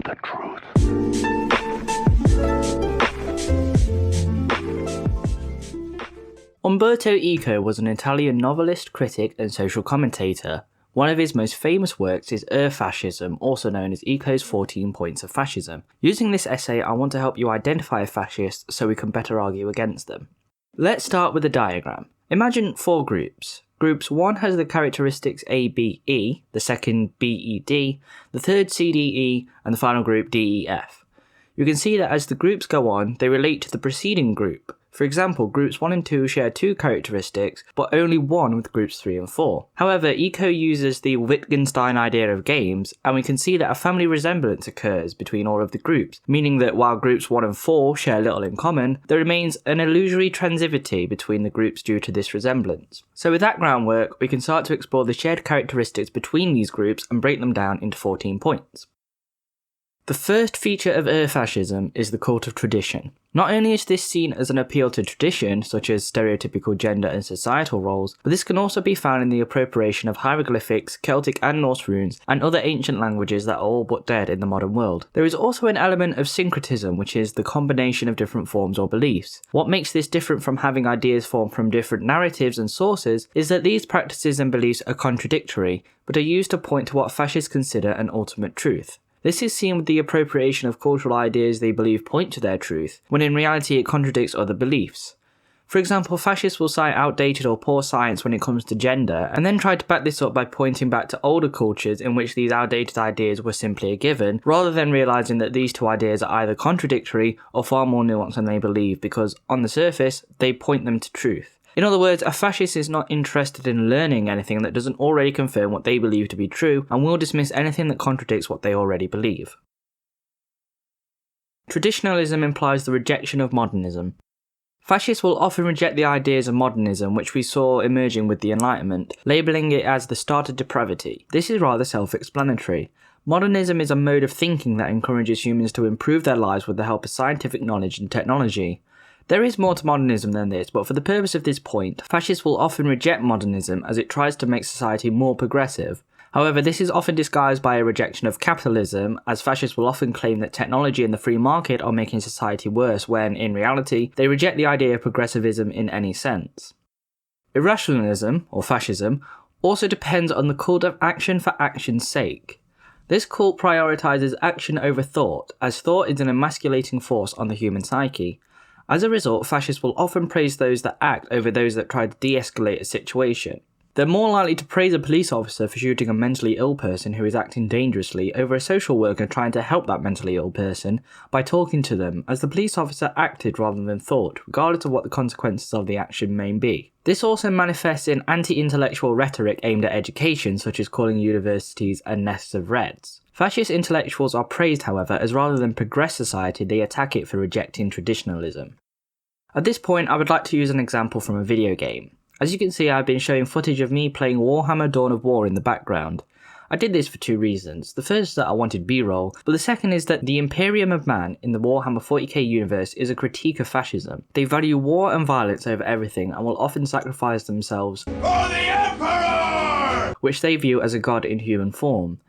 the truth. Umberto Eco was an Italian novelist, critic, and social commentator. One of his most famous works is Fascism, also known as Eco's 14 Points of Fascism. Using this essay, I want to help you identify a fascist so we can better argue against them. Let's start with a diagram. Imagine 4 groups. Groups 1 has the characteristics A, B, E, the second B, E, D, the third C, D, E, and the final group D, E, F. You can see that as the groups go on, they relate to the preceding group. For example, groups 1 and 2 share 2 characteristics, but only 1 with groups 3 and 4. However, Eco uses the Wittgenstein idea of games, and we can see that a family resemblance occurs between all of the groups, meaning that while groups 1 and 4 share little in common, there remains an illusory transitivity between the groups due to this resemblance. So with that groundwork, we can start to explore the shared characteristics between these groups and break them down into 14 points. The first feature of fascism is the cult of tradition. Not only is this seen as an appeal to tradition, such as stereotypical gender and societal roles, but this can also be found in the appropriation of hieroglyphics, Celtic and Norse runes, and other ancient languages that are all but dead in the modern world. There is also an element of syncretism, which is the combination of different forms or beliefs. What makes this different from having ideas formed from different narratives and sources is that these practices and beliefs are contradictory, but are used to point to what fascists consider an ultimate truth. This is seen with the appropriation of cultural ideas they believe point to their truth, when in reality it contradicts other beliefs. For example, fascists will cite outdated or poor science when it comes to gender, and then try to back this up by pointing back to older cultures in which these outdated ideas were simply a given, rather than realising that these two ideas are either contradictory or far more nuanced than they believe, because, on the surface, they point them to truth. In other words, a fascist is not interested in learning anything that doesn't already confirm what they believe to be true, and will dismiss anything that contradicts what they already believe. Traditionalism implies the rejection of modernism. Fascists will often reject the ideas of modernism, which we saw emerging with the Enlightenment, labelling it as the start of depravity. This is rather self-explanatory. Modernism is a mode of thinking that encourages humans to improve their lives with the help of scientific knowledge and technology. There is more to modernism than this, but for the purpose of this point, fascists will often reject modernism as it tries to make society more progressive. However, this is often disguised by a rejection of capitalism, as fascists will often claim that technology and the free market are making society worse when, in reality, they reject the idea of progressivism in any sense. Irrationalism, or fascism, also depends on the cult of action for action's sake. This cult prioritizes action over thought, as thought is an emasculating force on the human psyche. As a result, fascists will often praise those that act over those that try to de-escalate a situation. They're more likely to praise a police officer for shooting a mentally ill person who is acting dangerously over a social worker trying to help that mentally ill person by talking to them, as the police officer acted rather than thought, regardless of what the consequences of the action may be. This also manifests in anti-intellectual rhetoric aimed at education, such as calling universities a nest of reds. Fascist intellectuals are praised, however, as rather than progress society, they attack it for rejecting traditionalism. At this point, I would like to use an example from a video game. As you can see, I've been showing footage of me playing Warhammer Dawn of War in the background. I did this for 2 reasons. The first is that I wanted B-roll, but the second is that the Imperium of Man in the Warhammer 40k universe is a critique of fascism. They value war and violence over everything and will often sacrifice themselves for the Emperor, which they view as a god in human form.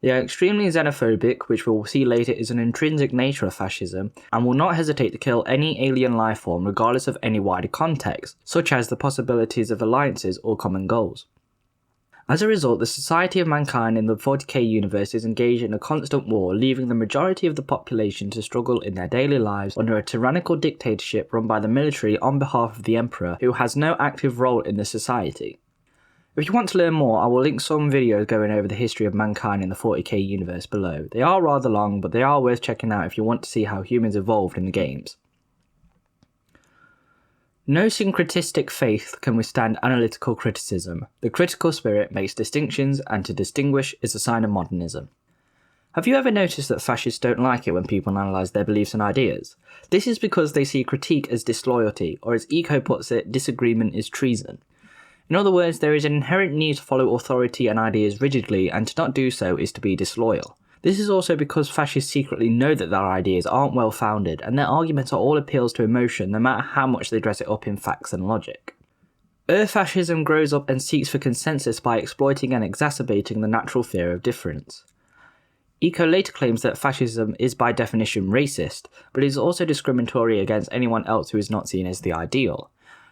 They are extremely xenophobic, which we'll see later is an intrinsic nature of fascism, and will not hesitate to kill any alien life form regardless of any wider context, such as the possibilities of alliances or common goals. As a result, the society of mankind in the 40k universe is engaged in a constant war, leaving the majority of the population to struggle in their daily lives under a tyrannical dictatorship run by the military on behalf of the Emperor, who has no active role in the society. If you want to learn more, I will link some videos going over the history of mankind in the 40k universe below. They are rather long, but they are worth checking out if you want to see how humans evolved in the games. No syncretistic faith can withstand analytical criticism. The critical spirit makes distinctions, and to distinguish is a sign of modernism. Have you ever noticed that fascists don't like it when people analyse their beliefs and ideas? This is because they see critique as disloyalty, or as Eco puts it, disagreement is treason. In other words, there is an inherent need to follow authority and ideas rigidly, and to not do so is to be disloyal. This is also because fascists secretly know that their ideas aren't well founded, and their arguments are all appeals to emotion, no matter how much they dress it up in facts and logic. Fascism grows up and seeks for consensus by exploiting and exacerbating the natural fear of difference. Eco later claims that fascism is by definition racist, but is also discriminatory against anyone else who is not seen as the ideal.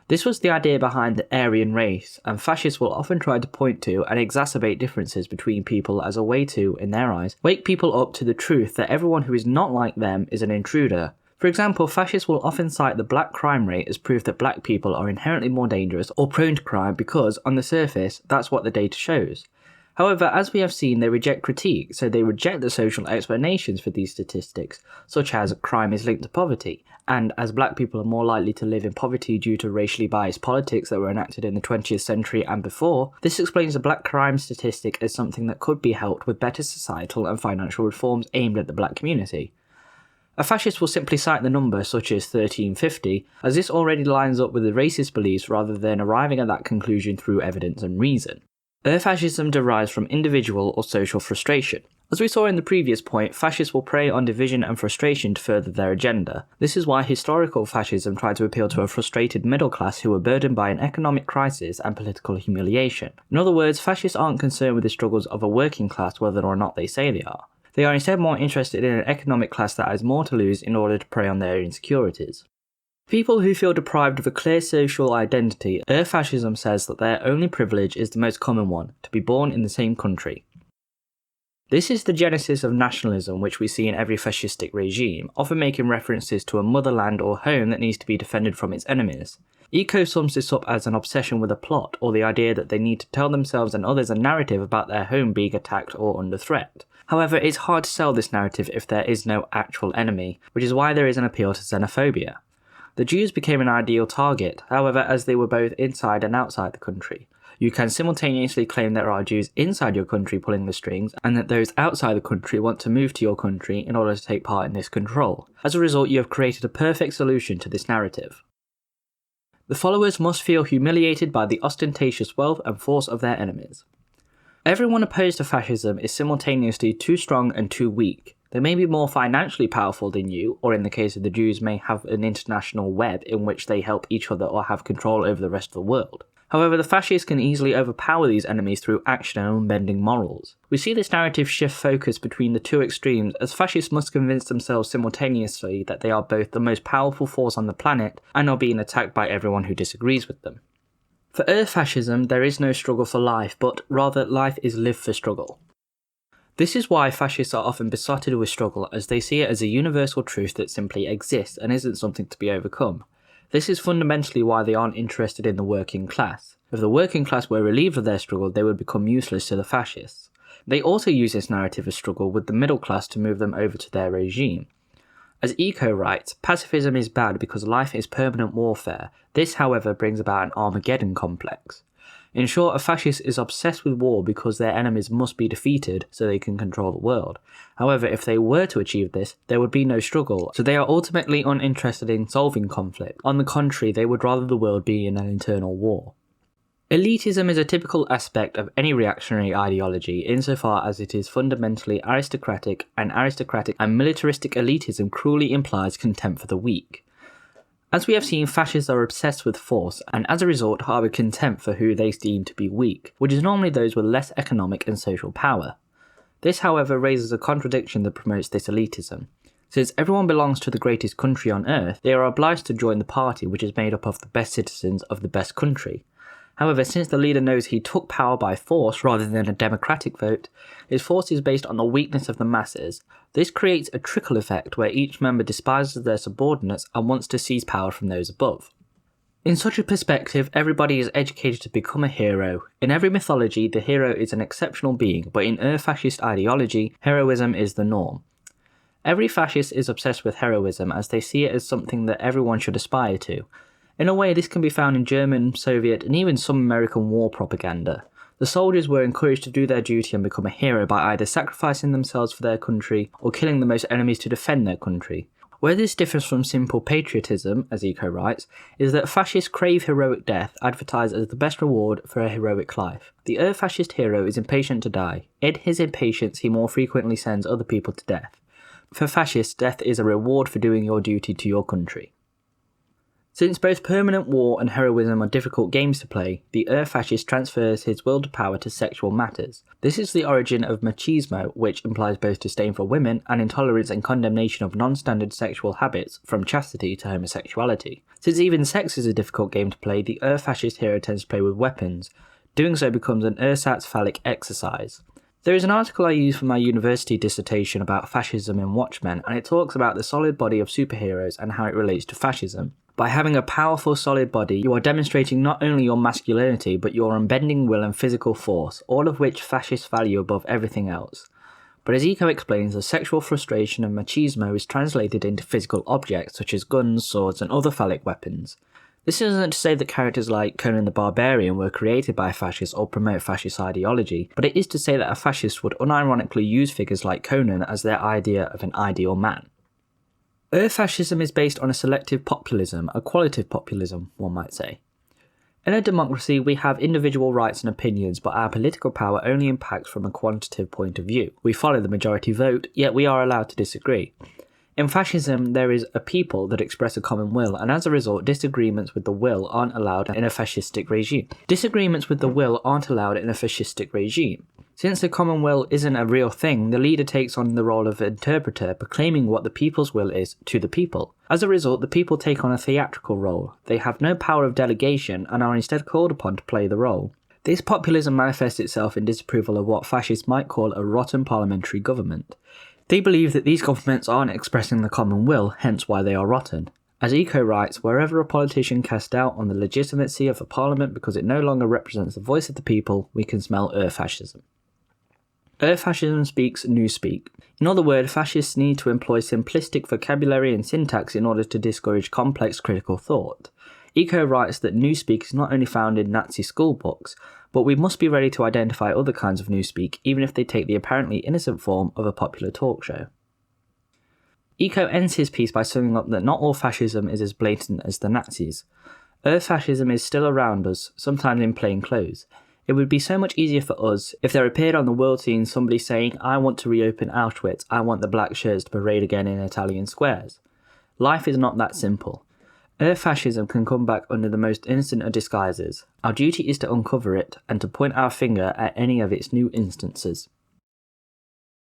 This was the idea behind the Aryan race, and fascists will often try to point to and exacerbate differences between people as a way to, in their eyes, wake people up to the truth that everyone who is not like them is an intruder. For example, fascists will often cite the black crime rate as proof that black people are inherently more dangerous or prone to crime because, on the surface, that's what the data shows. However, as we have seen, they reject critique, so they reject the social explanations for these statistics, such as crime is linked to poverty, and as black people are more likely to live in poverty due to racially biased politics that were enacted in the 20th century and before, this explains the black crime statistic as something that could be helped with better societal and financial reforms aimed at the black community. A fascist will simply cite the number, such as 1350, as this already lines up with the racist beliefs rather than arriving at that conclusion through evidence and reason. Fascism derives from individual or social frustration. As we saw in the previous point, fascists will prey on division and frustration to further their agenda. This is why historical fascism tried to appeal to a frustrated middle class who were burdened by an economic crisis and political humiliation. In other words, fascists aren't concerned with the struggles of a working class whether or not they say they are. They are instead more interested in an economic class that has more to lose in order to prey on their insecurities. People who feel deprived of a clear social identity, fascism says that their only privilege is the most common one, to be born in the same country. This is the genesis of nationalism which we see in every fascistic regime, often making references to a motherland or home that needs to be defended from its enemies. Eco sums this up as an obsession with a plot, or the idea that they need to tell themselves and others a narrative about their home being attacked or under threat. However, it's hard to sell this narrative if there is no actual enemy, which is why there is an appeal to xenophobia. The Jews became an ideal target, however, as they were both inside and outside the country. You can simultaneously claim there are Jews inside your country pulling the strings, and that those outside the country want to move to your country in order to take part in this control. As a result, you have created a perfect solution to this narrative. The followers must feel humiliated by the ostentatious wealth and force of their enemies. Everyone opposed to fascism is simultaneously too strong and too weak. They may be more financially powerful than you, or in the case of the Jews may have an international web in which they help each other or have control over the rest of the world. However, the fascists can easily overpower these enemies through action and unbending morals. We see this narrative shift focus between the two extremes as fascists must convince themselves simultaneously that they are both the most powerful force on the planet and are being attacked by everyone who disagrees with them. For fascism, there is no struggle for life, but rather life is lived for struggle. This is why fascists are often besotted with struggle, as they see it as a universal truth that simply exists and isn't something to be overcome. This is fundamentally why they aren't interested in the working class. If the working class were relieved of their struggle, they would become useless to the fascists. They also use this narrative of struggle with the middle class to move them over to their regime. As Eco writes, pacifism is bad because life is permanent warfare. This, however, brings about an Armageddon complex. In short, a fascist is obsessed with war because their enemies must be defeated so they can control the world. However, if they were to achieve this, there would be no struggle, so they are ultimately uninterested in solving conflict. On the contrary, they would rather the world be in an internal war. Elitism is a typical aspect of any reactionary ideology insofar as it is fundamentally aristocratic, and militaristic elitism cruelly implies contempt for the weak. As we have seen, fascists are obsessed with force, and as a result harbour contempt for who they deem to be weak, which is normally those with less economic and social power. This, however, raises a contradiction that promotes this elitism. Since everyone belongs to the greatest country on earth, they are obliged to join the party which is made up of the best citizens of the best country. However, since the leader knows he took power by force rather than a democratic vote, his force is based on the weakness of the masses. This creates a trickle effect where each member despises their subordinates and wants to seize power from those above. In such a perspective, everybody is educated to become a hero. In every mythology, the hero is an exceptional being, but in fascist ideology, heroism is the norm. Every fascist is obsessed with heroism as they see it as something that everyone should aspire to. In a way, this can be found in German, Soviet, and even some American war propaganda. The soldiers were encouraged to do their duty and become a hero by either sacrificing themselves for their country or killing the most enemies to defend their country. Where this differs from simple patriotism, as Eco writes, is that fascists crave heroic death, advertised as the best reward for a heroic life. The fascist hero is impatient to die. In his impatience, he more frequently sends other people to death. For fascists, death is a reward for doing your duty to your country. Since both permanent war and heroism are difficult games to play, the fascist transfers his will to power to sexual matters. This is the origin of machismo, which implies both disdain for women and intolerance and condemnation of non-standard sexual habits, from chastity to homosexuality. Since even sex is a difficult game to play, the fascist hero tends to play with weapons. Doing so becomes an ersatz phallic exercise. There is an article I used for my university dissertation about fascism in Watchmen, and it talks about the solid body of superheroes and how it relates to fascism. By having a powerful solid body, you are demonstrating not only your masculinity, but your unbending will and physical force, all of which fascists value above everything else. But as Eco explains, the sexual frustration of machismo is translated into physical objects such as guns, swords, and other phallic weapons. This isn't to say that characters like Conan the Barbarian were created by fascists or promote fascist ideology, but it is to say that a fascist would unironically use figures like Conan as their idea of an ideal man. Fascism is based on a selective populism, a qualitative populism, one might say. In a democracy, we have individual rights and opinions, but our political power only impacts from a quantitative point of view. We follow the majority vote, yet we are allowed to disagree. In fascism, there is a people that express a common will, and as a result, disagreements with the will aren't allowed in a fascistic regime. Since the common will isn't a real thing, the leader takes on the role of interpreter, proclaiming what the people's will is to the people. As a result, the people take on a theatrical role. They have no power of delegation and are instead called upon to play the role. This populism manifests itself in disapproval of what fascists might call a rotten parliamentary government. They believe that these governments aren't expressing the common will, hence why they are rotten. As Eco writes, wherever a politician casts doubt on the legitimacy of a parliament because it no longer represents the voice of the people, we can smell fascism. Fascism speaks newspeak. In other words, fascists need to employ simplistic vocabulary and syntax in order to discourage complex critical thought. Eco writes that newspeak is not only found in Nazi school books, but we must be ready to identify other kinds of newspeak, even if they take the apparently innocent form of a popular talk show. Eco ends his piece by summing up that not all fascism is as blatant as the Nazis. Fascism is still around us, sometimes in plain clothes. It would be so much easier for us if there appeared on the world scene somebody saying, "I want to reopen Auschwitz, I want the black shirts to parade again in Italian squares." Life is not that simple. Fascism can come back under the most innocent of disguises. Our duty is to uncover it and to point our finger at any of its new instances.